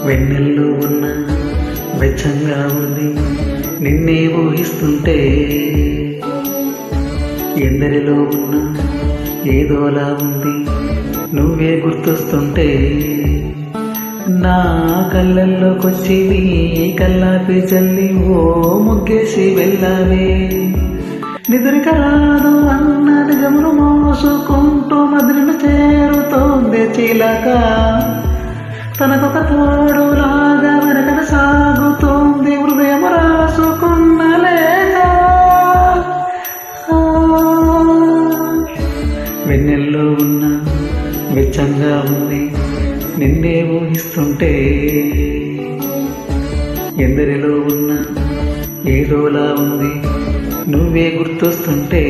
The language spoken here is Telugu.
వెన్నెల్లో ఉన్న వెచ్చంగా ఉంది నిన్నే ఊహిస్తుంటే, ఎందరిలో ఉన్న ఏదోలా ఉంది నువ్వే గుర్తొస్తుంటే, నా కళ్ళల్లోకొచ్చి నీ కల్లాపి చల్లి ఓ ముగ్గేసి వెళ్ళావే. నిద్రిక రాదు అన్న నిజమును మోసుకుంటూ మదిలిని చేరుతోంది చిలక, తనకొక తోడులాగా వెనకన సాగుతోంది హృదయం రాసుకున్న లేఖ. వెన్నెల్లో ఉన్న వెచ్చంగా ఉంది నిన్నే ఊహిస్తుంటే, ఎందరిలో ఉన్న ఏదోలా ఉంది నువ్వే గుర్తొస్తుంటే.